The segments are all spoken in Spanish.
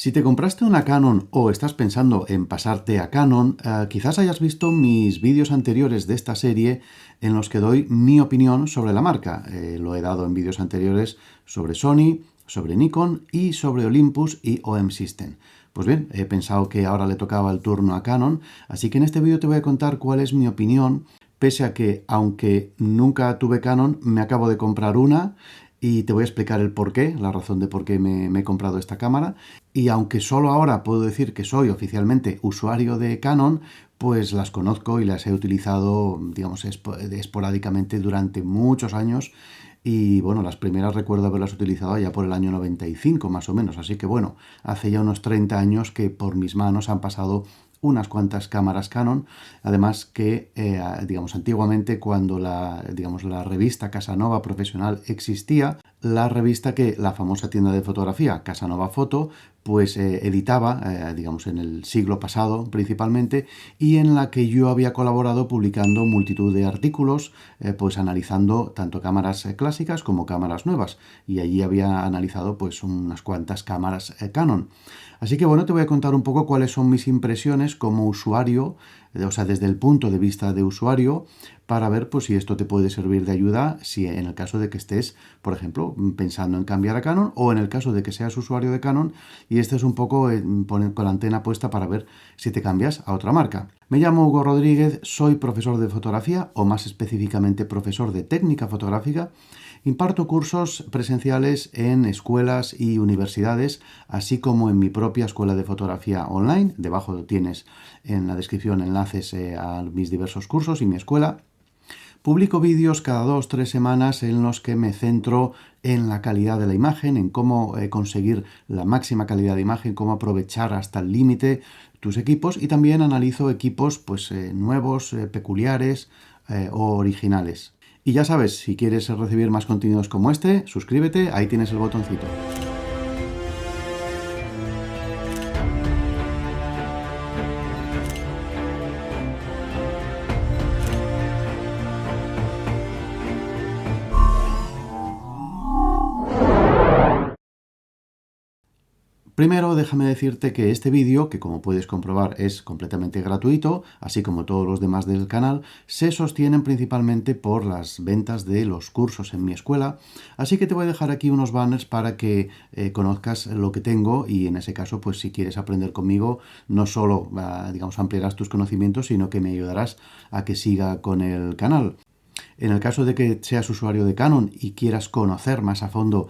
Si te compraste una Canon o estás pensando en pasarte a Canon, quizás hayas visto mis vídeos anteriores de esta serie en los que doy mi opinión sobre la marca. Lo he dado en vídeos anteriores sobre Sony, sobre Nikon y sobre Olympus y OM System. Pues bien, he pensado que ahora le tocaba el turno a Canon, así que en este vídeo te voy a contar cuál es mi opinión, pese a que, aunque nunca tuve Canon, me acabo de comprar una y te voy a explicar el porqué, la razón de por qué me he comprado esta cámara. Y aunque solo ahora puedo decir que soy oficialmente usuario de Canon, pues las conozco y las he utilizado, digamos, esporádicamente durante muchos años. Y bueno, las primeras recuerdo haberlas utilizado ya por el año 95 más o menos. Así que bueno, hace ya unos 30 años que por mis manos han pasado unas cuantas cámaras Canon, además que, digamos, antiguamente cuando la revista Casanova Profesional existía, la revista que la famosa tienda de fotografía Casanova Foto, pues editaba, digamos, en el siglo pasado principalmente, y en la que yo había colaborado publicando multitud de artículos, pues analizando tanto cámaras clásicas como cámaras nuevas, y allí había analizado pues unas cuantas cámaras Canon. Así que bueno, te voy a contar un poco cuáles son mis impresiones como usuario, o sea, desde el punto de vista de usuario, para ver pues, si esto te puede servir de ayuda, si en el caso de que estés, por ejemplo, pensando en cambiar a Canon, o en el caso de que seas usuario de Canon y estés un poco con la antena puesta para ver si te cambias a otra marca. Me llamo Hugo Rodríguez, soy profesor de fotografía, o más específicamente profesor de técnica fotográfica. Imparto cursos presenciales en escuelas y universidades, así como en mi propia escuela de fotografía online. Debajo tienes en la descripción enlaces a mis diversos cursos y mi escuela. Publico vídeos cada 2-3 semanas en los que me centro en la calidad de la imagen, en cómo conseguir la máxima calidad de imagen, cómo aprovechar hasta el límite tus equipos, y también analizo equipos pues, nuevos, peculiares o originales. Y ya sabes, si quieres recibir más contenidos como este, suscríbete, ahí tienes el botoncito. Primero, déjame decirte que este vídeo, que como puedes comprobar es completamente gratuito, así como todos los demás del canal, se sostienen principalmente por las ventas de los cursos en mi escuela, así que te voy a dejar aquí unos banners para que conozcas lo que tengo, y en ese caso, pues si quieres aprender conmigo, no solo, digamos, ampliarás tus conocimientos, sino que me ayudarás a que siga con el canal. En el caso de que seas usuario de Canon y quieras conocer más a fondo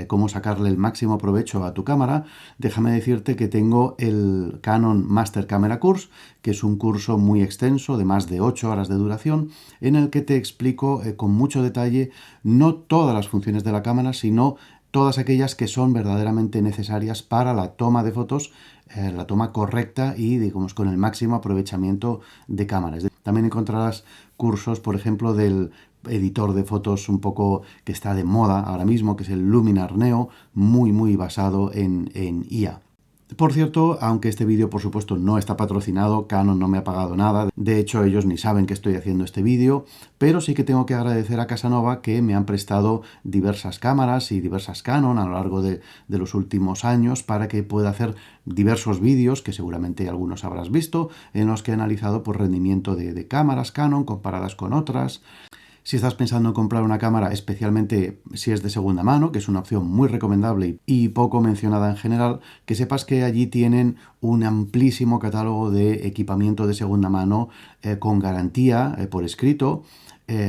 cómo sacarle el máximo provecho a tu cámara, déjame decirte que tengo el Canon Master Camera Course, que es un curso muy extenso de más de 8 horas de duración, en el que te explico con mucho detalle no todas las funciones de la cámara, sino todas aquellas que son verdaderamente necesarias para la toma de fotos, la toma correcta y, digamos, con el máximo aprovechamiento de cámaras. También encontrarás cursos, por ejemplo, del editor de fotos un poco que está de moda ahora mismo, que es el Luminar Neo, muy basado en IA. Por cierto, aunque este vídeo por supuesto no está patrocinado, Canon no me ha pagado nada, de hecho ellos ni saben que estoy haciendo este vídeo, pero sí que tengo que agradecer a Casanova que me han prestado diversas cámaras y diversas Canon a lo largo de los últimos años para que pueda hacer diversos vídeos, que seguramente algunos habrás visto, en los que he analizado por rendimiento de cámaras Canon comparadas con otras. Si estás pensando en comprar una cámara, especialmente si es de segunda mano, que es una opción muy recomendable y poco mencionada en general, que sepas que allí tienen un amplísimo catálogo de equipamiento de segunda mano con garantía por escrito.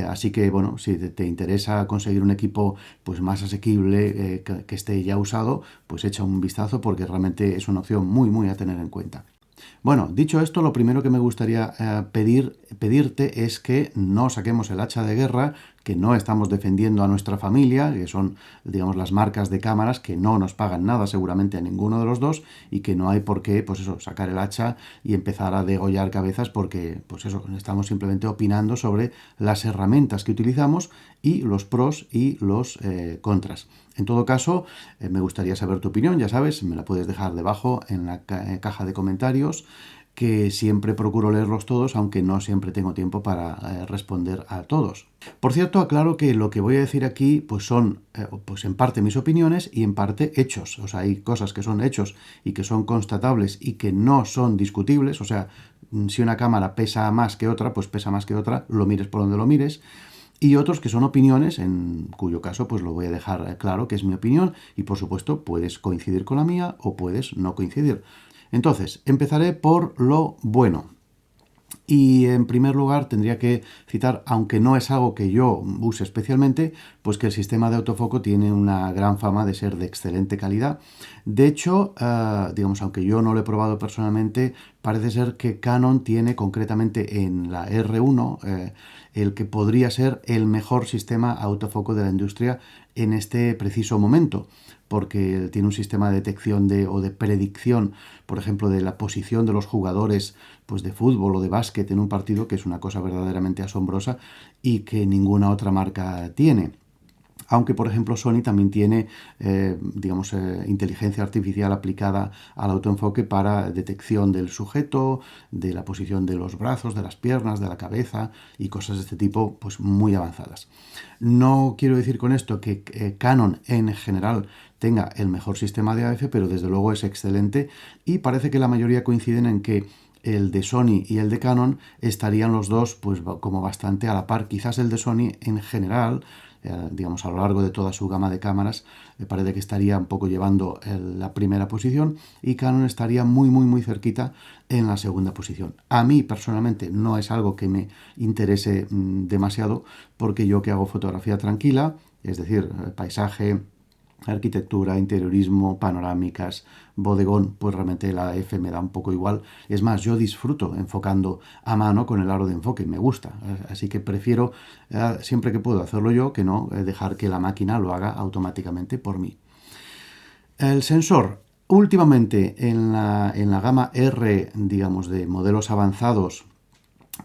Así que, bueno, si te interesa conseguir un equipo pues, más asequible, que esté ya usado, pues echa un vistazo porque realmente es una opción muy a tener en cuenta. Bueno, dicho esto, lo primero que me gustaría pedirte es que no saquemos el hacha de guerra, que no estamos defendiendo a nuestra familia, que son, digamos, las marcas de cámaras que no nos pagan nada seguramente a ninguno de los dos, y que no hay por qué, pues eso, sacar el hacha y empezar a degollar cabezas porque, pues eso, estamos simplemente opinando sobre las herramientas que utilizamos y los pros y los contras. En todo caso, me gustaría saber tu opinión, ya sabes, me la puedes dejar debajo en la caja de comentarios, que siempre procuro leerlos todos, aunque no siempre tengo tiempo para responder a todos. Por cierto, aclaro que lo que voy a decir aquí pues son pues en parte mis opiniones y en parte hechos. O sea, hay cosas que son hechos y que son constatables y que no son discutibles. O sea, si una cámara pesa más que otra, pues pesa más que otra, lo mires por donde lo mires. Y otros que son opiniones, en cuyo caso pues lo voy a dejar claro que es mi opinión y por supuesto puedes coincidir con la mía o puedes no coincidir. Entonces, empezaré por lo bueno. Y en primer lugar tendría que citar, aunque no es algo que yo use especialmente, pues que el sistema de autofoco tiene una gran fama de ser de excelente calidad. De hecho, digamos, aunque yo no lo he probado personalmente, parece ser que Canon tiene concretamente en la R1 el que podría ser el mejor sistema autofoco de la industria en este preciso momento, porque tiene un sistema de detección o de predicción, por ejemplo, de la posición de los jugadores pues de fútbol o de básquet en un partido, que es una cosa verdaderamente asombrosa y que ninguna otra marca tiene. Aunque, por ejemplo, Sony también tiene, digamos, inteligencia artificial aplicada al autoenfoque para detección del sujeto, de la posición de los brazos, de las piernas, de la cabeza y cosas de este tipo, pues muy avanzadas. No quiero decir con esto que Canon en general tenga el mejor sistema de AF, pero desde luego es excelente y parece que la mayoría coinciden en que el de Sony y el de Canon estarían los dos pues como bastante a la par. Quizás el de Sony en general, digamos a lo largo de toda su gama de cámaras, me parece que estaría un poco llevando la primera posición y Canon estaría muy cerquita en la segunda posición. A mí personalmente no es algo que me interese demasiado, porque yo que hago fotografía tranquila, es decir, paisaje, arquitectura, interiorismo, panorámicas, bodegón, pues realmente la F me da un poco igual. Es más, yo disfruto enfocando a mano con el aro de enfoque, me gusta. Así que prefiero siempre que puedo hacerlo yo que no dejar que la máquina lo haga automáticamente por mí. El sensor. Últimamente en la gama R, digamos, de modelos avanzados,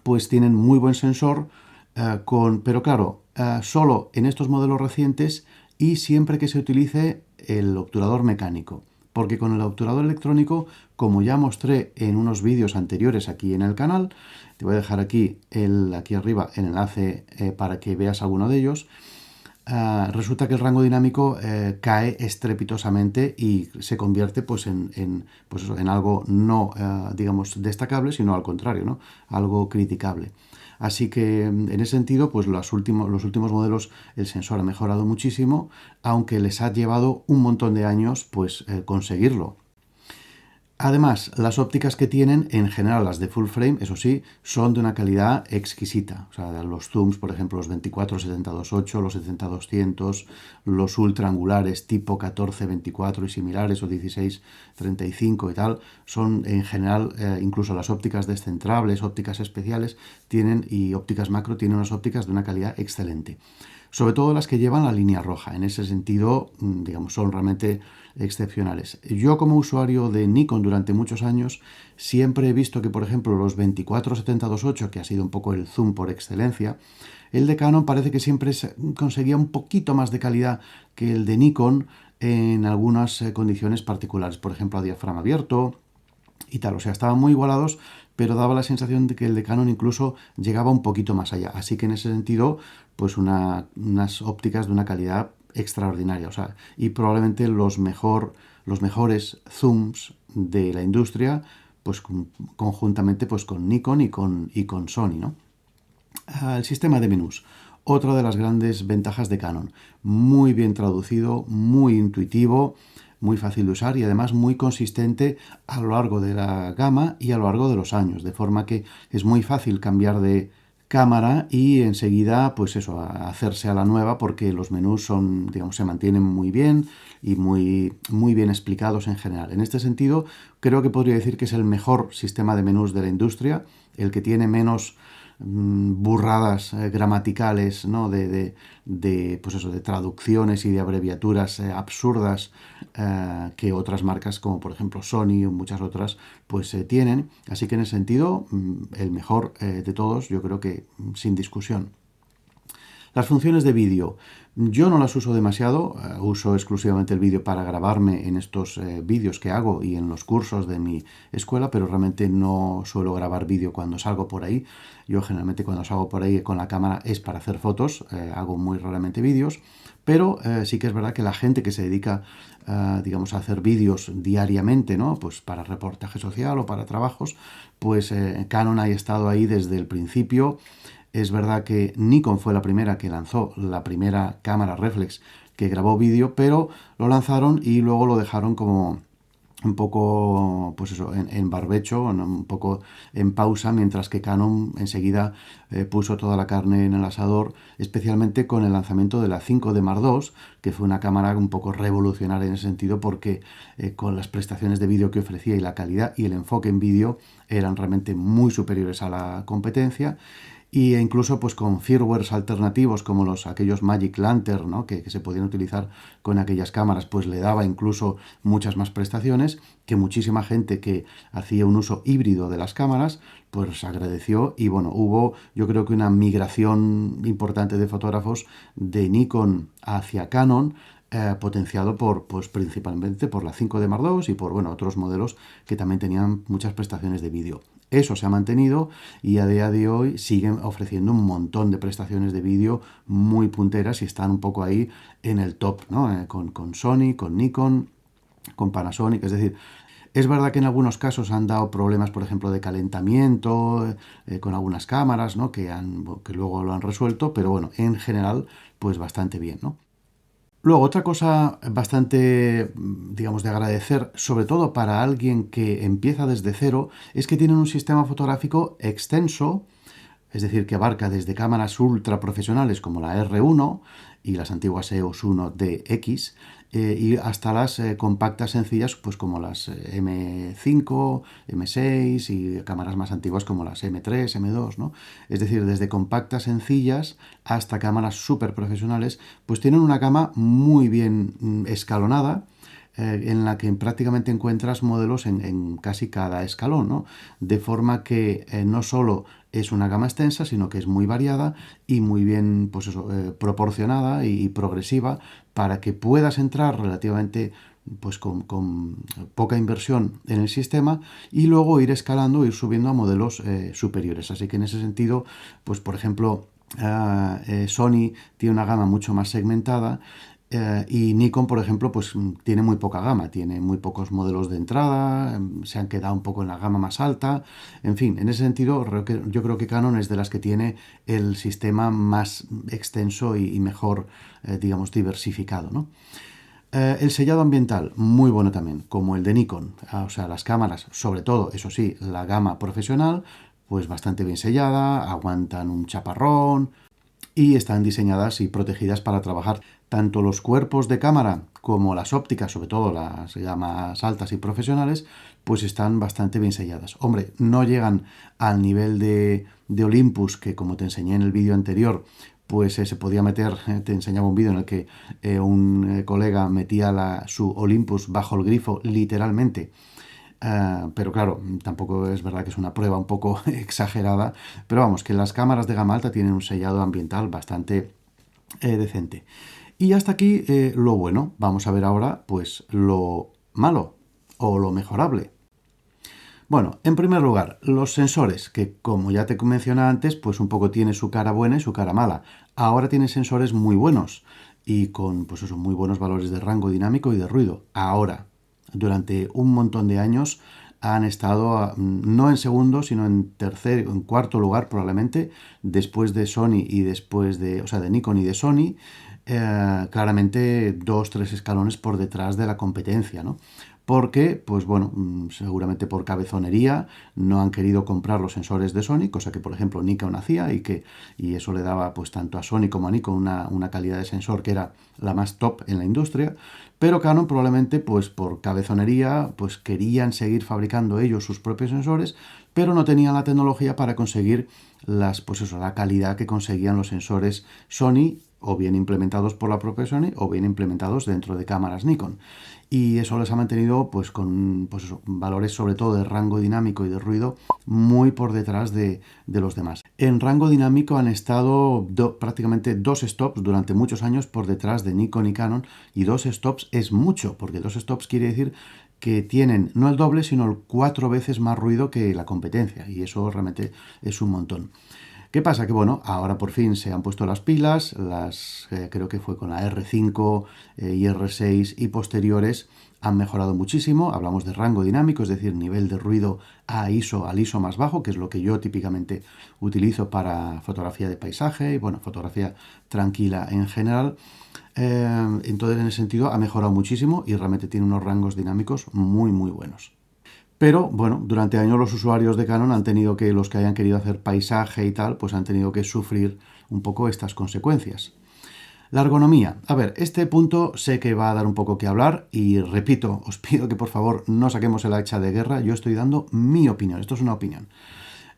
pues tienen muy buen sensor, pero claro, solo en estos modelos recientes y siempre que se utilice el obturador mecánico. Porque con el obturador electrónico, como ya mostré en unos vídeos anteriores aquí en el canal, te voy a dejar aquí arriba el enlace para que veas alguno de ellos. Resulta que el rango dinámico cae estrepitosamente y se convierte pues pues eso, en algo no, digamos, destacable, sino al contrario, ¿no? Algo criticable. Así que en ese sentido, pues los últimos modelos el sensor ha mejorado muchísimo, aunque les ha llevado un montón de años pues conseguirlo. Además, las ópticas que tienen, en general las de full frame, eso sí, son de una calidad exquisita. O sea, los zooms, por ejemplo, los 24-70-2.8, los 70-200, los ultra angulares tipo 14-24 y similares, o 16-35 y tal, son en general, incluso las ópticas descentrables, ópticas especiales, y ópticas macro tienen unas ópticas de una calidad excelente. Sobre todo las que llevan la línea roja. En ese sentido, digamos, son realmente excepcionales. Yo como usuario de Nikon durante muchos años siempre he visto que, por ejemplo, los 24-70-2.8, que ha sido un poco el zoom por excelencia, el de Canon parece que siempre conseguía un poquito más de calidad que el de Nikon en algunas condiciones particulares, por ejemplo, a diafragma abierto y tal. O sea, estaban muy igualados, pero daba la sensación de que el de Canon incluso llegaba un poquito más allá. Así que en ese sentido, pues unas ópticas de una calidad extraordinaria. O sea, y probablemente los mejores zooms de la industria, pues conjuntamente pues con Nikon y con Sony, ¿no? El sistema de menús. Otra de las grandes ventajas de Canon. Muy bien traducido, muy intuitivo, muy fácil de usar y además muy consistente a lo largo de la gama y a lo largo de los años, de forma que es muy fácil cambiar de cámara y enseguida, pues eso, a hacerse a la nueva, porque los menús son, digamos, se mantienen muy bien y muy bien explicados en general. En este sentido, creo que podría decir que es el mejor sistema de menús de la industria, el que tiene menos burradas gramaticales, ¿no? Pues eso, de traducciones y de abreviaturas absurdas que otras marcas como por ejemplo Sony o muchas otras pues tienen. Así que en ese sentido el mejor de todos, yo creo que sin discusión. Las funciones de vídeo, yo no las uso demasiado, uso exclusivamente el vídeo para grabarme en estos vídeos que hago y en los cursos de mi escuela, pero realmente no suelo grabar vídeo cuando salgo por ahí. Yo generalmente cuando salgo por ahí con la cámara es para hacer fotos, hago muy raramente vídeos, pero sí que es verdad que la gente que se dedica, digamos, a hacer vídeos diariamente, ¿no? Pues para reportaje social o para trabajos, pues Canon ha estado ahí desde el principio. Es verdad que Nikon fue la primera que lanzó la primera cámara reflex que grabó vídeo, pero lo lanzaron y luego lo dejaron como un poco, pues eso, en barbecho, un poco en pausa, mientras que Canon enseguida puso toda la carne en el asador, especialmente con el lanzamiento de la 5D Mark II, que fue una cámara un poco revolucionaria en ese sentido, porque con las prestaciones de vídeo que ofrecía y la calidad y el enfoque en vídeo eran realmente muy superiores a la competencia. Y incluso pues con firmwares alternativos como aquellos Magic Lantern, ¿no? que se podían utilizar con aquellas cámaras, pues le daba incluso muchas más prestaciones, que muchísima gente que hacía un uso híbrido de las cámaras pues agradeció. Y bueno, hubo yo creo que una migración importante de fotógrafos de Nikon hacia Canon, potenciado pues principalmente por la 5D Mark II y por bueno, otros modelos que también tenían muchas prestaciones de vídeo. Eso se ha mantenido y a día de hoy siguen ofreciendo un montón de prestaciones de vídeo muy punteras y están un poco ahí en el top, ¿no? Con Sony, con Nikon, con Panasonic. Es decir, es verdad que en algunos casos han dado problemas, por ejemplo, de calentamiento con algunas cámaras, ¿no? Que luego lo han resuelto, pero bueno, en general, pues bastante bien, ¿no? Luego, otra cosa bastante, digamos, de agradecer, sobre todo para alguien que empieza desde cero, es que tienen un sistema fotográfico extenso, es decir, que abarca desde cámaras ultra profesionales como la R1 y las antiguas EOS 1DX, y hasta las compactas sencillas, pues como las M5, M6 y cámaras más antiguas como las M3, M2, ¿no? Es decir, desde compactas sencillas hasta cámaras súper profesionales, pues tienen una gama muy bien escalonada, en la que prácticamente encuentras modelos en casi cada escalón, ¿no? De forma que no solo es una gama extensa, sino que es muy variada y muy bien, pues eso, proporcionada y progresiva para que puedas entrar relativamente pues con poca inversión en el sistema y luego ir escalando, ir subiendo a modelos superiores. Así que en ese sentido, pues por ejemplo, Sony tiene una gama mucho más segmentada, y Nikon, por ejemplo, pues tiene muy poca gama, tiene muy pocos modelos de entrada, se han quedado un poco en la gama más alta. En fin, en ese sentido, yo creo que Canon es de las que tiene el sistema más extenso y mejor, digamos, diversificado, ¿no? El sellado ambiental, muy bueno también, como el de Nikon. O sea, las cámaras, sobre todo, eso sí, la gama profesional, pues bastante bien sellada, aguantan un chaparrón, y están diseñadas y protegidas para trabajar. Tanto los cuerpos de cámara como las ópticas, sobre todo las gamas altas y profesionales, pues están bastante bien selladas. Hombre, no llegan al nivel de Olympus, que como te enseñé en el vídeo anterior, pues se podía meter, te enseñaba un vídeo en el que un colega metía su Olympus bajo el grifo literalmente. Pero claro, tampoco es verdad que es una prueba un poco exagerada, pero vamos, que las cámaras de gama alta tienen un sellado ambiental bastante decente. Y hasta aquí lo bueno. Vamos a ver ahora pues lo malo o lo mejorable. Bueno, en primer lugar, los sensores, que como ya te mencioné antes, pues un poco tiene su cara buena y su cara mala. Ahora tiene sensores muy buenos y con pues eso, muy buenos valores de rango dinámico y de ruido. Ahora, durante un montón de años han estado no en segundo, sino en tercer, en cuarto lugar probablemente, después de Sony y después de, o sea, de Nikon y de Sony, claramente 2, 3 escalones por detrás de la competencia, ¿no? Porque, pues bueno, seguramente por cabezonería no han querido comprar los sensores de Sony, cosa que por ejemplo Nikon hacía y eso le daba pues tanto a Sony como a Nikon una calidad de sensor que era la más top en la industria, pero Canon probablemente pues por cabezonería pues querían seguir fabricando ellos sus propios sensores, pero no tenían la tecnología para conseguir la calidad que conseguían los sensores Sony o bien implementados por la propia Sony o bien implementados dentro de cámaras Nikon. Y eso les ha mantenido pues con pues eso, valores sobre todo de rango dinámico y de ruido muy por detrás de los demás. En rango dinámico han estado prácticamente 2 stops durante muchos años por detrás de Nikon y Canon, y 2 stops es mucho, porque 2 stops quiere decir que tienen no el doble, sino el 4 veces más ruido que la competencia, y eso realmente es un montón. ¿Qué pasa? Que bueno, ahora por fin se han puesto las pilas, creo que fue con la R5 y R6 y posteriores han mejorado muchísimo. Hablamos de rango dinámico, es decir, nivel de ruido al ISO más bajo, que es lo que yo típicamente utilizo para fotografía de paisaje y bueno, fotografía tranquila en general. Entonces, en ese sentido, ha mejorado muchísimo y realmente tiene unos rangos dinámicos muy, muy buenos. Pero bueno, durante años los usuarios de Canon han tenido que, los que hayan querido hacer paisaje y tal, pues han tenido que sufrir un poco estas consecuencias. La ergonomía. A ver, este punto sé que va a dar un poco que hablar y repito, os pido que por favor no saquemos el hacha de guerra, yo estoy dando mi opinión, esto es una opinión.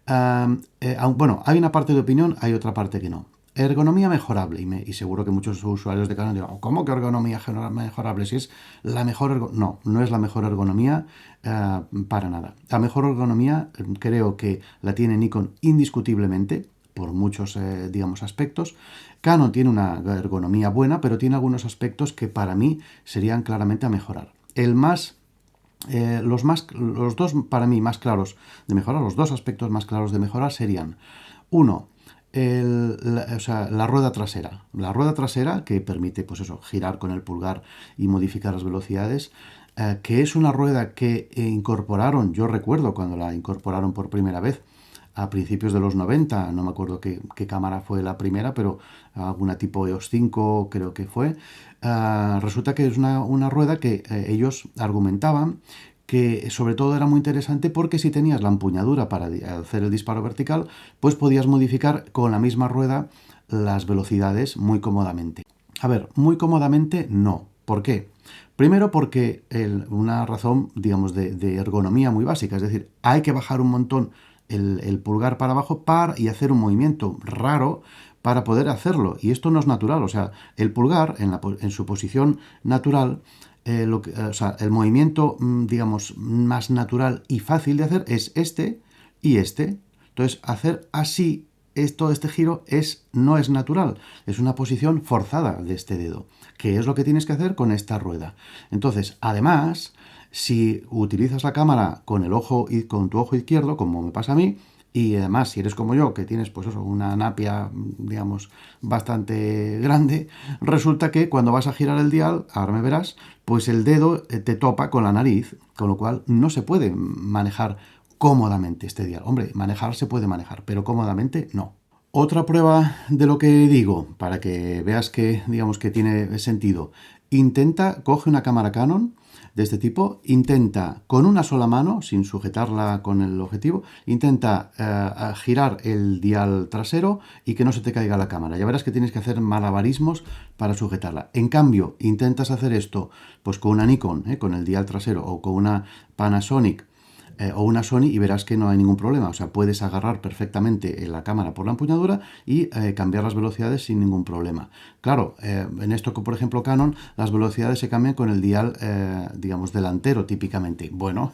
Bueno, hay una parte de opinión, hay otra parte que no. Ergonomía mejorable, y seguro que muchos usuarios de Canon dirán, ¿cómo que ergonomía mejorable? Si es la mejor No, no es la mejor ergonomía para nada. La mejor ergonomía creo que la tiene Nikon indiscutiblemente, por muchos, digamos, aspectos. Canon tiene una ergonomía buena, pero tiene algunos aspectos que para mí serían claramente a mejorar. Los dos para mí más claros de mejorar, los dos aspectos más claros de mejorar serían, uno, la rueda trasera. La rueda trasera que permite, pues eso, girar con el pulgar y modificar las velocidades, que es una rueda que incorporaron, yo recuerdo cuando la incorporaron por primera vez, a principios de los 90, no me acuerdo qué cámara fue la primera, pero alguna tipo EOS 5 creo que fue. Resulta que es una rueda que ellos argumentaban que sobre todo era muy interesante porque si tenías la empuñadura para hacer el disparo vertical, pues podías modificar con la misma rueda las velocidades muy cómodamente. A ver, muy cómodamente no. ¿Por qué? Primero porque una razón, digamos, de ergonomía muy básica, es decir, hay que bajar un montón el pulgar para abajo y hacer un movimiento raro para poder hacerlo. Y esto no es natural, o sea, el pulgar en su posición natural, el movimiento, digamos, más natural y fácil de hacer es este y este. Entonces, hacer así todo este giro no es natural, es una posición forzada de este dedo, que es lo que tienes que hacer con esta rueda. Entonces, además, si utilizas la cámara con tu ojo izquierdo, como me pasa a mí, y además si eres como yo, que tienes pues eso, una napia, digamos, bastante grande, resulta que cuando vas a girar el dial, ahora me verás, pues el dedo te topa con la nariz, con lo cual no se puede manejar cómodamente este dial. Hombre, manejar se puede manejar, pero cómodamente no. Otra prueba de lo que digo, para que veas que, digamos, que tiene sentido, coge una cámara Canon de este tipo, intenta con una sola mano, sin sujetarla con el objetivo, intenta girar el dial trasero y que no se te caiga la cámara. Ya verás que tienes que hacer malabarismos para sujetarla. En cambio, intentas hacer esto pues con una Nikon, con el dial trasero, o con una Panasonic, o una Sony, y verás que no hay ningún problema. O sea, puedes agarrar perfectamente la cámara por la empuñadura y cambiar las velocidades sin ningún problema. Claro, en esto que por ejemplo Canon, las velocidades se cambian con el dial, digamos, delantero típicamente. Bueno,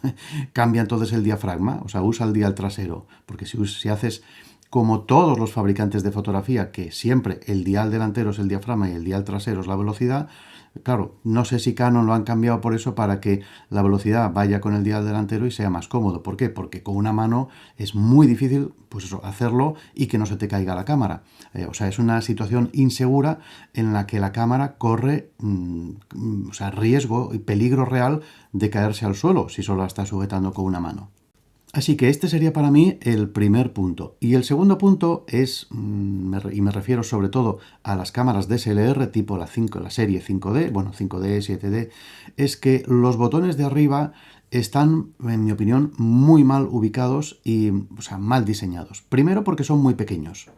cambia entonces el diafragma, o sea, usa el dial trasero, porque si haces como todos los fabricantes de fotografía, que siempre el dial delantero es el diafragma y el dial trasero es la velocidad. Claro, no sé si Canon lo han cambiado por eso, para que la velocidad vaya con el dial delantero y sea más cómodo. ¿Por qué? Porque con una mano es muy difícil, pues eso, hacerlo y que no se te caiga la cámara. O sea, es una situación insegura en la que la cámara corre o sea, riesgo y peligro real de caerse al suelo si solo la está sujetando con una mano. Así que este sería para mí el primer punto. Y el segundo punto es, y me refiero sobre todo a las cámaras DSLR tipo la serie 5D, bueno, 5D, 7D, es que los botones de arriba están, en mi opinión, muy mal ubicados y, o sea, mal diseñados. Primero porque son muy pequeños.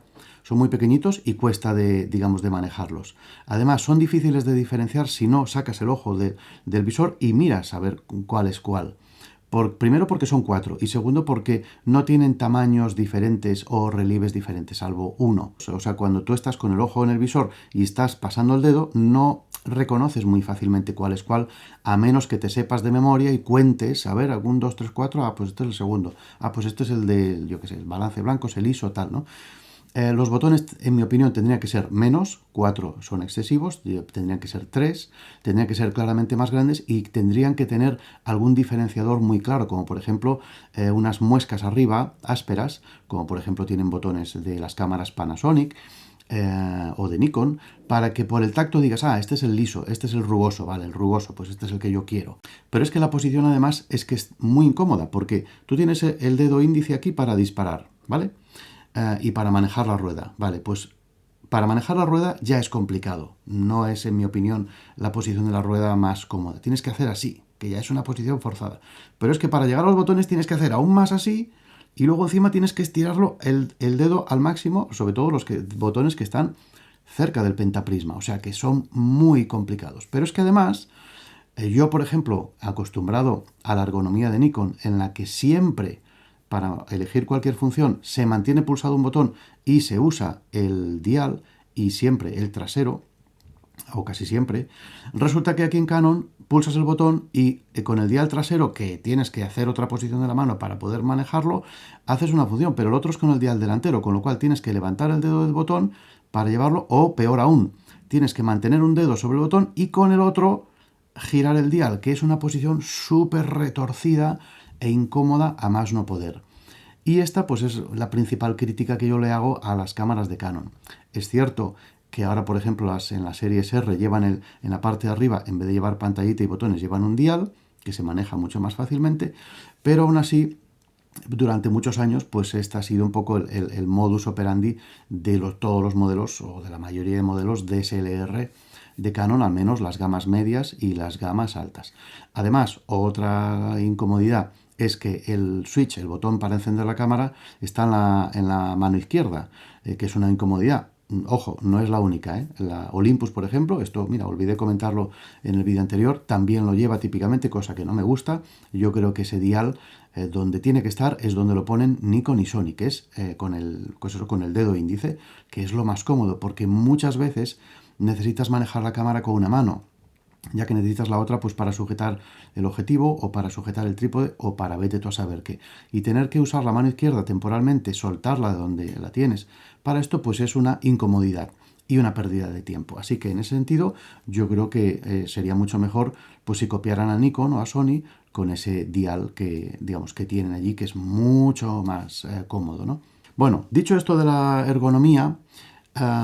Son muy pequeñitos y cuesta digamos, de manejarlos. Además, son difíciles de diferenciar si no sacas el ojo del visor y miras a ver cuál es cuál. Primero porque son 4 y segundo porque no tienen tamaños diferentes o relieves diferentes, salvo uno. O sea, cuando tú estás con el ojo en el visor y estás pasando el dedo, no reconoces muy fácilmente cuál es cuál, a menos que te sepas de memoria y cuentes, a ver, algún 2, 3, 4, pues este es el segundo, pues este es el de, yo qué sé, el balance blanco, es el ISO, tal, ¿no? Los botones, en mi opinión, tendrían que ser menos, 4 son excesivos, tendrían que ser 3, tendrían que ser claramente más grandes y tendrían que tener algún diferenciador muy claro, como por ejemplo unas muescas arriba ásperas, como por ejemplo tienen botones de las cámaras Panasonic, o de Nikon, para que por el tacto digas, este es el liso, este es el rugoso, vale, el rugoso, pues este es el que yo quiero. Pero es que la posición además es que es muy incómoda, porque tú tienes el dedo índice aquí para disparar, ¿vale? Y para manejar la rueda, vale, pues para manejar la rueda ya es complicado, no es, en mi opinión, la posición de la rueda más cómoda. Tienes que hacer así, que ya es una posición forzada. Pero es que para llegar a los botones tienes que hacer aún más así, y luego encima tienes que estirarlo el dedo al máximo, sobre todo los botones que están cerca del pentaprisma, o sea que son muy complicados. Pero es que además, yo por ejemplo, acostumbrado a la ergonomía de Nikon, en la que siempre para elegir cualquier función se mantiene pulsado un botón y se usa el dial y siempre el trasero, o casi siempre, resulta que aquí en Canon pulsas el botón y con el dial trasero, que tienes que hacer otra posición de la mano para poder manejarlo, haces una función, pero el otro es con el dial delantero, con lo cual tienes que levantar el dedo del botón para llevarlo, o peor aún, tienes que mantener un dedo sobre el botón y con el otro girar el dial, que es una posición súper retorcida e incómoda a más no poder. Y esta pues es la principal crítica que yo le hago a las cámaras de Canon. Es cierto que ahora, por ejemplo, en las series R llevan en la parte de arriba, en vez de llevar pantallita y botones, llevan un dial, que se maneja mucho más fácilmente, pero aún así, durante muchos años, pues este ha sido un poco el modus operandi de todos los modelos, o de la mayoría de modelos DSLR de Canon, al menos las gamas medias y las gamas altas. Además, otra incomodidad es que el switch, el botón para encender la cámara, está en la mano izquierda, que es una incomodidad. Ojo, no es la única, ¿eh? La Olympus, por ejemplo, esto, mira, olvidé comentarlo en el vídeo anterior, también lo lleva típicamente, cosa que no me gusta. Yo creo que ese dial, donde tiene que estar, es donde lo ponen Nikon y Sony, que es con el dedo índice, que es lo más cómodo, porque muchas veces necesitas manejar la cámara con una mano, ya que necesitas la otra pues para sujetar el objetivo o para sujetar el trípode o para vete tú a saber qué. Y tener que usar la mano izquierda temporalmente, soltarla de donde la tienes, para esto pues es una incomodidad y una pérdida de tiempo. Así que en ese sentido yo creo que sería mucho mejor pues si copiaran a Nikon o a Sony con ese dial que digamos que tienen allí, que es mucho más cómodo, ¿no? Bueno, dicho esto de la ergonomía,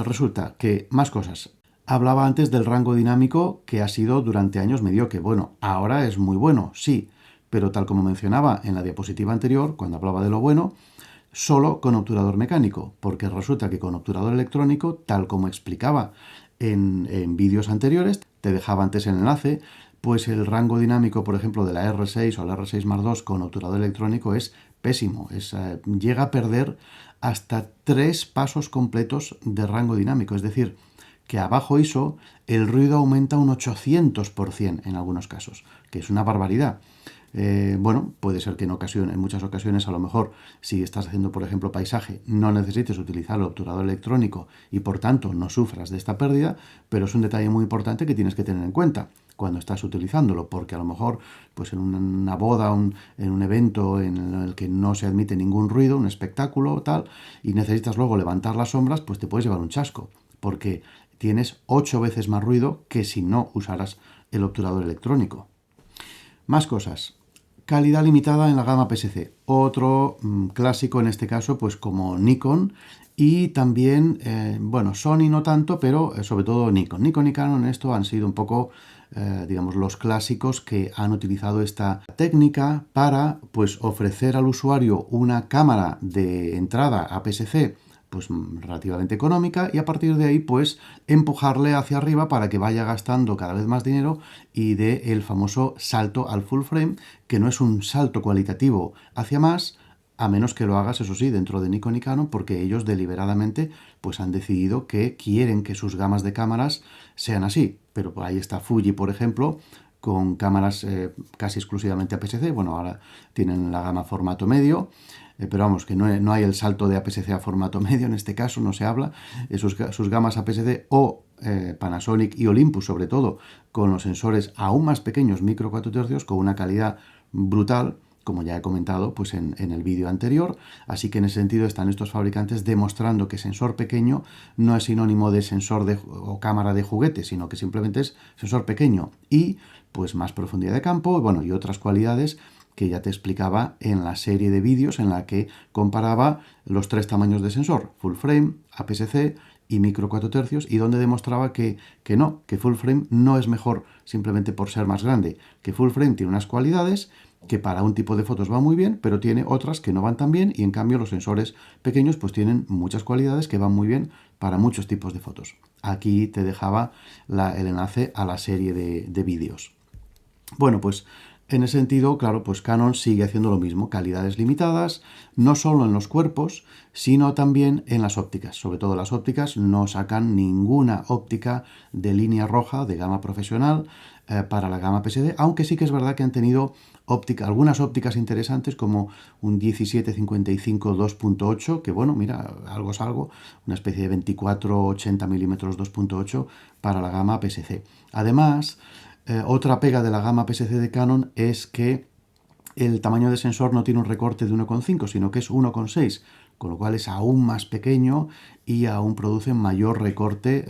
resulta que más cosas. Hablaba antes del rango dinámico, que ha sido durante años mediocre. Bueno, ahora es muy bueno, sí, pero tal como mencionaba en la diapositiva anterior, cuando hablaba de lo bueno, solo con obturador mecánico, porque resulta que con obturador electrónico, tal como explicaba en vídeos anteriores, te dejaba antes el enlace, pues el rango dinámico, por ejemplo, de la R6 o la R6 Mark II con obturador electrónico es pésimo. Llega a perder hasta 3 pasos completos de rango dinámico, es decir, que a bajo ISO el ruido aumenta un 800% en algunos casos, que es una barbaridad. Bueno, puede ser que en muchas ocasiones, a lo mejor, si estás haciendo, por ejemplo, paisaje, no necesites utilizar el obturador electrónico y, por tanto, no sufras de esta pérdida, pero es un detalle muy importante que tienes que tener en cuenta cuando estás utilizándolo, porque a lo mejor, pues en una boda, en un evento en el que no se admite ningún ruido, un espectáculo o tal, y necesitas luego levantar las sombras, pues te puedes llevar un chasco, porque tienes 8 veces más ruido que si no usaras el obturador electrónico. Más cosas. Calidad limitada en la gama PSC. Otro clásico en este caso, pues como Nikon y también, bueno, Sony no tanto, pero sobre todo Nikon. Nikon y Canon en esto han sido un poco, digamos, los clásicos que han utilizado esta técnica para, pues, ofrecer al usuario una cámara de entrada a PSC pues relativamente económica y a partir de ahí pues empujarle hacia arriba para que vaya gastando cada vez más dinero y dé el famoso salto al full frame, que no es un salto cualitativo hacia más, a menos que lo hagas, eso sí, dentro de Nikon y Canon, porque ellos deliberadamente pues han decidido que quieren que sus gamas de cámaras sean así. Pero ahí está Fuji, por ejemplo, con cámaras casi exclusivamente APS-C. Bueno, ahora tienen la gama formato medio, pero vamos, que no hay el salto de APS-C a formato medio en este caso, no se habla. Sus gamas APS-C o Panasonic y Olympus, sobre todo, con los sensores aún más pequeños, micro 4 tercios, con una calidad brutal, como ya he comentado pues en el vídeo anterior. Así que en ese sentido están estos fabricantes demostrando que sensor pequeño no es sinónimo de sensor o cámara de juguete, sino que simplemente es sensor pequeño y pues más profundidad de campo, bueno, y otras cualidades que ya te explicaba en la serie de vídeos en la que comparaba los 3 tamaños de sensor, full frame, APS-C y micro 4 tercios, y donde demostraba que full frame no es mejor simplemente por ser más grande, que full frame tiene unas cualidades que para un tipo de fotos va muy bien, pero tiene otras que no van tan bien, y en cambio los sensores pequeños pues tienen muchas cualidades que van muy bien para muchos tipos de fotos. Aquí te dejaba el enlace a la serie de vídeos. Bueno, pues en ese sentido, claro, pues Canon sigue haciendo lo mismo, calidades limitadas, no solo en los cuerpos, sino también en las ópticas. Sobre todo las ópticas, no sacan ninguna óptica de línea roja de gama profesional para la gama PSD, aunque sí que es verdad que han tenido algunas ópticas interesantes como un 17-55 2.8, que bueno, mira, algo es algo, una especie de 24-80 milímetros 2.8 para la gama APS-C. Además, otra pega de la gama APS-C de Canon es que el tamaño de sensor no tiene un recorte de 1,5, sino que es 1,6, con lo cual es aún más pequeño y aún produce mayor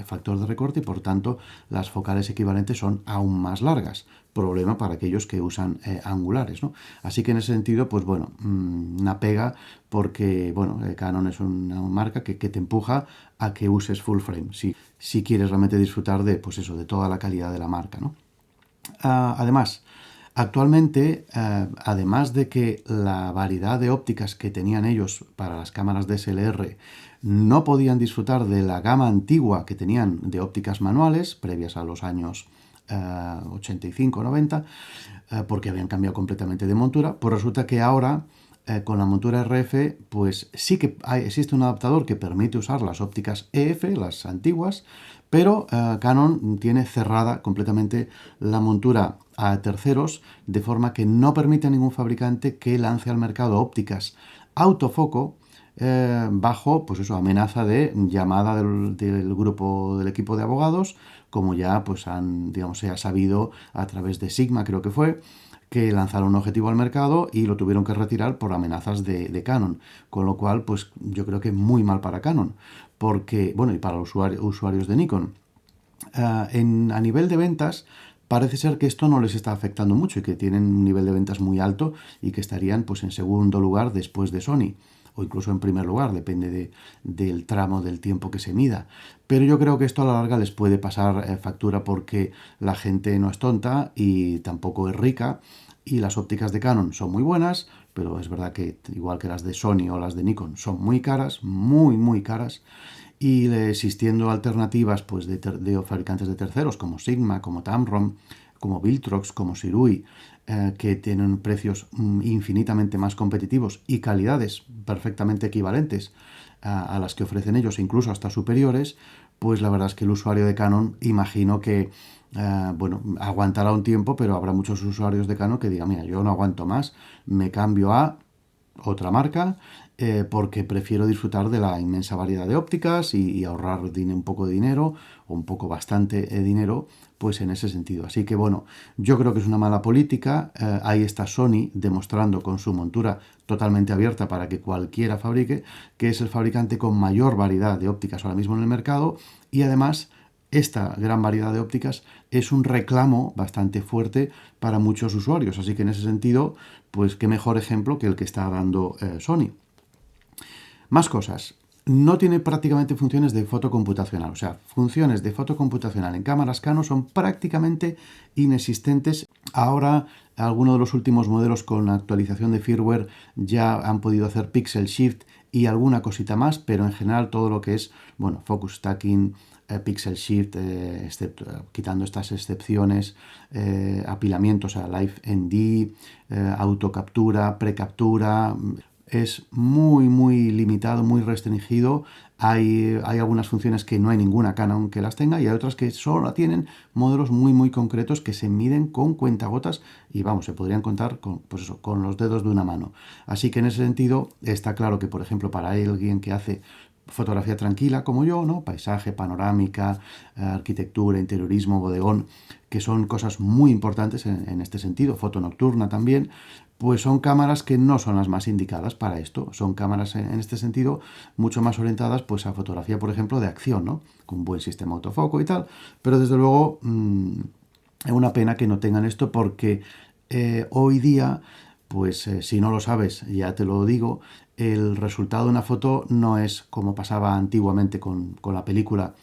factor de recorte, y por tanto las focales equivalentes son aún más largas. Problema para aquellos que usan angulares, ¿no? Así que en ese sentido, pues bueno, una pega, porque bueno, Canon es una marca que te empuja a que uses full frame, si quieres realmente disfrutar de, pues eso, de toda la calidad de la marca, ¿no? Además, actualmente, además de que la variedad de ópticas que tenían ellos para las cámaras DSLR no podían disfrutar de la gama antigua que tenían de ópticas manuales, previas a los años 85-90, porque habían cambiado completamente de montura, pues resulta que ahora con la montura RF, pues sí que existe un adaptador que permite usar las ópticas EF, las antiguas, pero Canon tiene cerrada completamente la montura a terceros, de forma que no permite a ningún fabricante que lance al mercado ópticas autofoco bajo, pues eso, amenaza de llamada del grupo, del equipo de abogados, como ya pues se ha sabido a través de Sigma, creo que fue, que lanzaron un objetivo al mercado y lo tuvieron que retirar por amenazas de Canon. Con lo cual, pues yo creo que muy mal para Canon, porque, bueno, y para los usuarios de Nikon. A nivel de ventas, parece ser que esto no les está afectando mucho y que tienen un nivel de ventas muy alto y que estarían pues en segundo lugar después de Sony, o incluso en primer lugar, depende del tramo del tiempo que se mida. Pero yo creo que esto a la larga les puede pasar factura, porque la gente no es tonta y tampoco es rica, y las ópticas de Canon son muy buenas, pero es verdad que igual que las de Sony o las de Nikon son muy caras, muy muy caras, y existiendo alternativas pues de fabricantes de terceros como Sigma, como Tamron, como Viltrox, como Sirui, que tienen precios infinitamente más competitivos y calidades perfectamente equivalentes a las que ofrecen ellos, e incluso hasta superiores, pues la verdad es que el usuario de Canon, imagino que bueno, aguantará un tiempo, pero habrá muchos usuarios de Canon que digan, mira, yo no aguanto más, me cambio a otra marca, porque prefiero disfrutar de la inmensa variedad de ópticas y ahorrar un poco de dinero, o un poco bastante dinero, pues en ese sentido. Así que bueno, yo creo que es una mala política. Ahí está Sony demostrando con su montura totalmente abierta para que cualquiera fabrique, que es el fabricante con mayor variedad de ópticas ahora mismo en el mercado, y además esta gran variedad de ópticas es un reclamo bastante fuerte para muchos usuarios. Así que en ese sentido, pues qué mejor ejemplo que el que está dando Sony. Más cosas. No tiene prácticamente funciones de foto computacional. O sea, funciones de foto computacional en cámaras Canon son prácticamente inexistentes. Ahora, algunos de los últimos modelos con actualización de firmware ya han podido hacer pixel shift y alguna cosita más, pero en general todo lo que es, bueno, focus stacking, pixel shift, quitando estas excepciones, apilamientos a Live ND, autocaptura, precaptura, es muy limitado, muy restringido. Hay algunas funciones que no hay ninguna Canon que las tenga y hay otras que solo la tienen modelos muy concretos que se miden con cuentagotas y vamos, se podrían contar con, pues eso, con los dedos de una mano. Así que en ese sentido está claro que, por ejemplo, para alguien que hace fotografía tranquila como yo, ¿no? Paisaje, panorámica, arquitectura, interiorismo, bodegón, que son cosas muy importantes en este sentido, foto nocturna también, pues son cámaras que no son las más indicadas para esto. Son cámaras en este sentido mucho más orientadas pues a fotografía, por ejemplo, de acción, ¿no? Con buen sistema autofoco y tal. Pero desde luego es una pena que no tengan esto porque hoy día, pues si no lo sabes, ya te lo digo, el resultado de una foto no es como pasaba antiguamente con la película,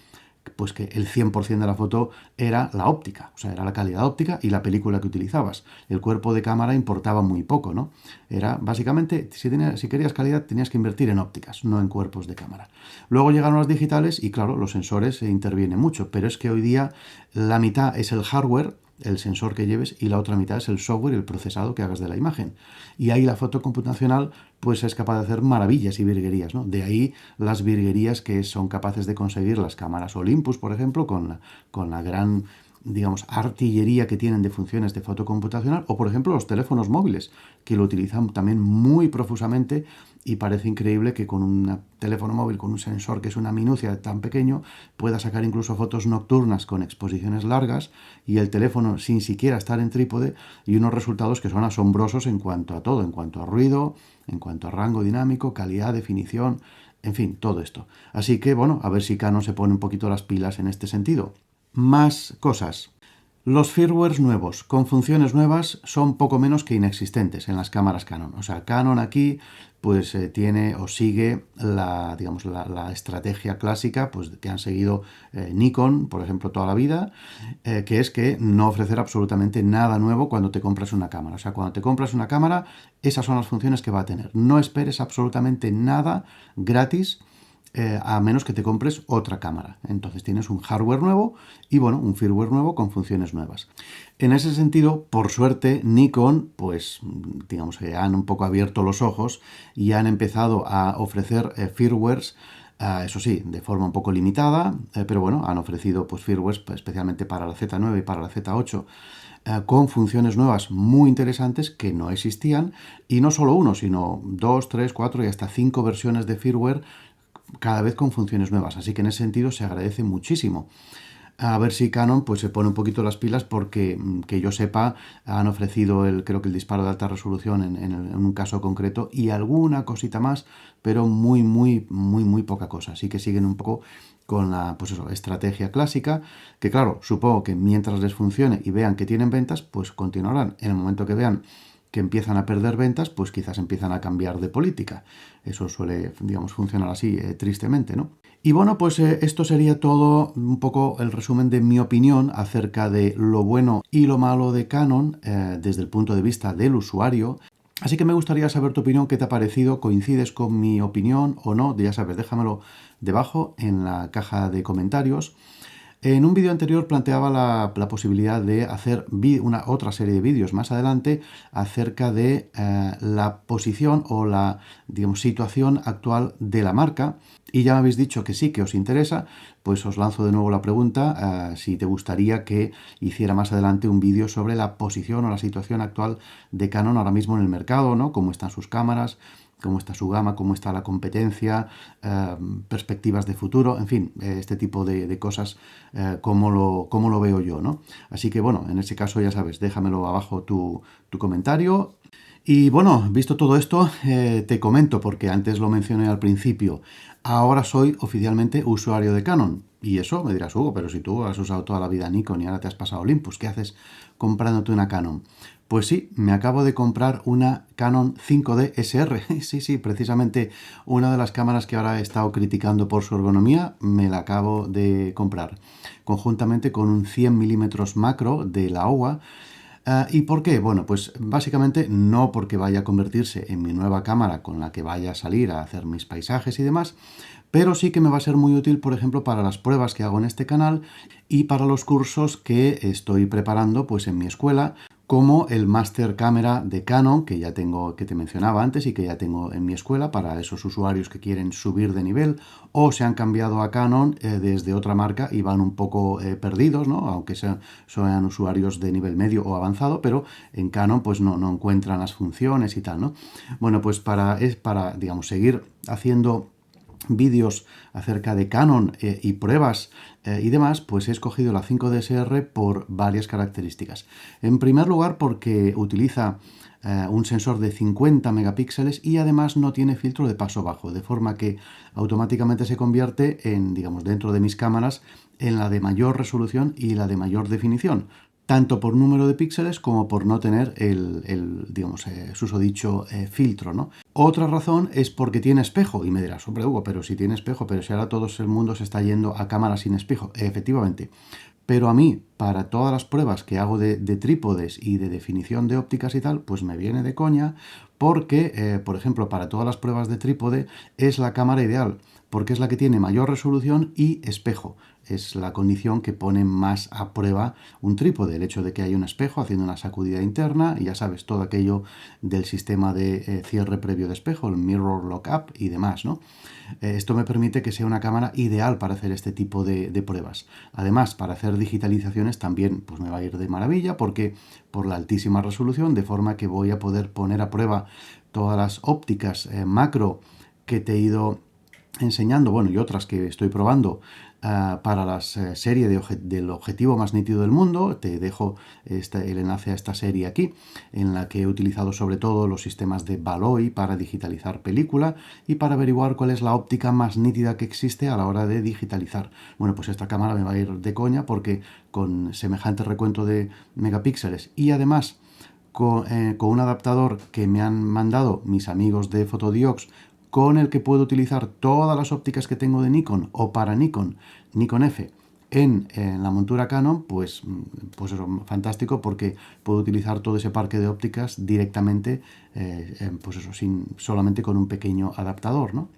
pues que el 100% de la foto era la óptica, o sea, era la calidad óptica y la película que utilizabas. El cuerpo de cámara importaba muy poco, ¿no? Era básicamente, si querías calidad, tenías que invertir en ópticas, no en cuerpos de cámara. Luego llegaron las digitales y, claro, los sensores intervienen mucho, pero es que hoy día la mitad es el hardware, el sensor que lleves, y la otra mitad es el software y el procesado que hagas de la imagen. Y ahí la foto computacional pues es capaz de hacer maravillas y virguerías, ¿no? De ahí las virguerías que son capaces de conseguir las cámaras Olympus, por ejemplo, con la gran, digamos, artillería que tienen de funciones de foto computacional, o por ejemplo los teléfonos móviles, que lo utilizan también muy profusamente y parece increíble que con un teléfono móvil, con un sensor que es una minucia tan pequeño, pueda sacar incluso fotos nocturnas con exposiciones largas y el teléfono sin siquiera estar en trípode y unos resultados que son asombrosos en cuanto a todo, en cuanto a ruido, en cuanto a rango dinámico, calidad, definición, en fin, todo esto. Así que, bueno, a ver si Canon se pone un poquito las pilas en este sentido. Más cosas. Los firmwares nuevos con funciones nuevas son poco menos que inexistentes en las cámaras Canon. O sea, Canon aquí pues tiene o sigue la, digamos, la estrategia clásica pues, que han seguido Nikon, por ejemplo, toda la vida, que es que no ofrecer absolutamente nada nuevo cuando te compras una cámara. O sea, cuando te compras una cámara, esas son las funciones que va a tener. No esperes absolutamente nada gratis a menos que te compres otra cámara. Entonces tienes un hardware nuevo y bueno, un firmware nuevo con funciones nuevas. En ese sentido, por suerte, Nikon, pues digamos que han un poco abierto los ojos y han empezado a ofrecer firmwares. Eso sí, de forma un poco limitada, pero bueno, han ofrecido pues, firmwares especialmente para la Z9 y para la Z8 con funciones nuevas muy interesantes que no existían, y no solo uno, sino 2, 3, 4 y hasta 5 versiones de firmware cada vez con funciones nuevas. Así que en ese sentido se agradece muchísimo. A ver si Canon pues se pone un poquito las pilas porque, que yo sepa, han ofrecido creo que el disparo de alta resolución en un caso concreto y alguna cosita más, pero muy poca cosa. Así que siguen un poco con la pues eso, estrategia clásica, que claro, supongo que mientras les funcione y vean que tienen ventas, pues continuarán. En el momento que vean que empiezan a perder ventas, pues quizás empiezan a cambiar de política. Eso suele, digamos, funcionar así, tristemente, ¿no? Y bueno, pues esto sería todo un poco el resumen de mi opinión acerca de lo bueno y lo malo de Canon desde el punto de vista del usuario. Así que me gustaría saber tu opinión, qué te ha parecido, coincides con mi opinión o no, ya sabes, déjamelo debajo en la caja de comentarios. En un vídeo anterior planteaba la posibilidad de hacer otra serie de vídeos más adelante acerca de la posición o la, digamos, situación actual de la marca. Y ya me habéis dicho que sí, que os interesa, pues os lanzo de nuevo la pregunta si te gustaría que hiciera más adelante un vídeo sobre la posición o la situación actual de Canon ahora mismo en el mercado, ¿no? Cómo están sus cámaras, cómo está su gama, cómo está la competencia, perspectivas de futuro, en fin, este tipo de cosas, cómo lo veo yo, ¿no? Así que bueno, en ese caso ya sabes, déjamelo abajo tu comentario. Y bueno, visto todo esto, te comento, porque antes lo mencioné al principio, ahora soy oficialmente usuario de Canon. Y eso me dirás, Hugo, pero si tú has usado toda la vida Nikon y ahora te has pasado a Olympus, ¿qué haces comprándote una Canon? Pues sí, me acabo de comprar una Canon 5D SR. Sí, precisamente una de las cámaras que ahora he estado criticando por su ergonomía, me la acabo de comprar, conjuntamente con un 100 milímetros macro de la OWA. ¿Y por qué? Bueno, pues básicamente no porque vaya a convertirse en mi nueva cámara con la que vaya a salir a hacer mis paisajes y demás, pero sí que me va a ser muy útil, por ejemplo, para las pruebas que hago en este canal y para los cursos que estoy preparando pues en mi escuela, como el Master Camera de Canon, que ya tengo, que te mencionaba antes y que ya tengo en mi escuela para esos usuarios que quieren subir de nivel o se han cambiado a Canon desde otra marca y van un poco perdidos, ¿no? Aunque sean usuarios de nivel medio o avanzado, pero en Canon pues no encuentran las funciones y tal, ¿no? Bueno, pues para digamos, seguir haciendo vídeos acerca de Canon y pruebas y demás, pues he escogido la 5DSR por varias características. En primer lugar, porque utiliza un sensor de 50 megapíxeles y además no tiene filtro de paso bajo, de forma que automáticamente se convierte en, digamos, dentro de mis cámaras, en la de mayor resolución y la de mayor definición, tanto por número de píxeles como por no tener el digamos, susodicho filtro, ¿no? Otra razón es porque tiene espejo, y me dirás, hombre Hugo, pero si tiene espejo, pero si ahora todo el mundo se está yendo a cámaras sin espejo, efectivamente. Pero a mí, para todas las pruebas que hago de trípodes y de definición de ópticas y tal, pues me viene de coña porque, por ejemplo, para todas las pruebas de trípode es la cámara ideal, porque es la que tiene mayor resolución y espejo. Es la condición que pone más a prueba un trípode, el hecho de que haya un espejo haciendo una sacudida interna y ya sabes, todo aquello del sistema de cierre previo de espejo, el mirror lock-up y demás, ¿no? Esto me permite que sea una cámara ideal para hacer este tipo de pruebas. Además, para hacer digitalizaciones también pues me va a ir de maravilla porque por la altísima resolución, de forma que voy a poder poner a prueba todas las ópticas macro que te he ido enseñando, bueno, y otras que estoy probando para la serie del objetivo más nítido del mundo. Te dejo el enlace a esta serie aquí, en la que he utilizado sobre todo los sistemas de Baloy para digitalizar película y para averiguar cuál es la óptica más nítida que existe a la hora de digitalizar. Bueno, pues esta cámara me va a ir de coña porque con semejante recuento de megapíxeles y además con un adaptador que me han mandado mis amigos de Photodiox, con el que puedo utilizar todas las ópticas que tengo de Nikon o para Nikon F en la montura Canon, pues eso, fantástico, porque puedo utilizar todo ese parque de ópticas directamente, pues eso, solamente con un pequeño adaptador, ¿no?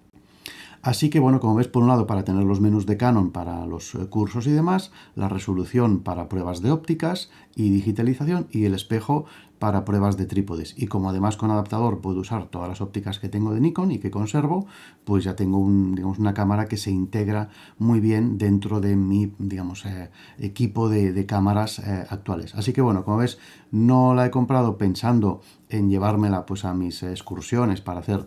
Así que bueno, como ves, por un lado para tener los menús de Canon para los cursos y demás, la resolución para pruebas de ópticas y digitalización y el espejo para pruebas de trípodes. Y como además con adaptador puedo usar todas las ópticas que tengo de Nikon y que conservo, pues ya tengo digamos, una cámara que se integra muy bien dentro de mi, digamos, equipo de cámaras actuales. Así que bueno, como ves, no la he comprado pensando en llevármela pues a mis excursiones para hacer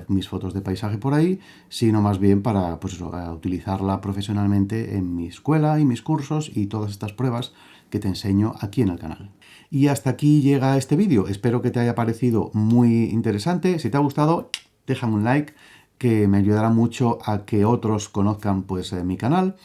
mis fotos de paisaje por ahí, sino más bien para pues eso, utilizarla profesionalmente en mi escuela y mis cursos y todas estas pruebas que te enseño aquí en el canal. Y hasta aquí llega este vídeo. Espero que te haya parecido muy interesante. Si te ha gustado, déjame un like, que me ayudará mucho a que otros conozcan pues mi canal.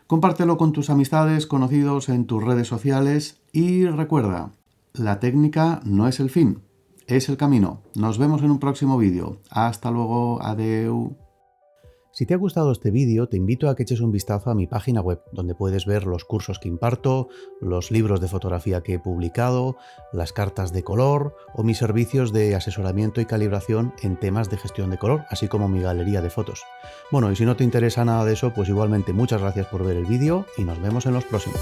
Compártelo con tus amistades, conocidos en tus redes sociales y recuerda, la técnica no es el fin, es el camino. Nos vemos en un próximo vídeo. Hasta luego, adeu. Si te ha gustado este vídeo, te invito a que eches un vistazo a mi página web, donde puedes ver los cursos que imparto, los libros de fotografía que he publicado, las cartas de color o mis servicios de asesoramiento y calibración en temas de gestión de color, así como mi galería de fotos. Bueno, y si no te interesa nada de eso, pues igualmente muchas gracias por ver el vídeo y nos vemos en los próximos.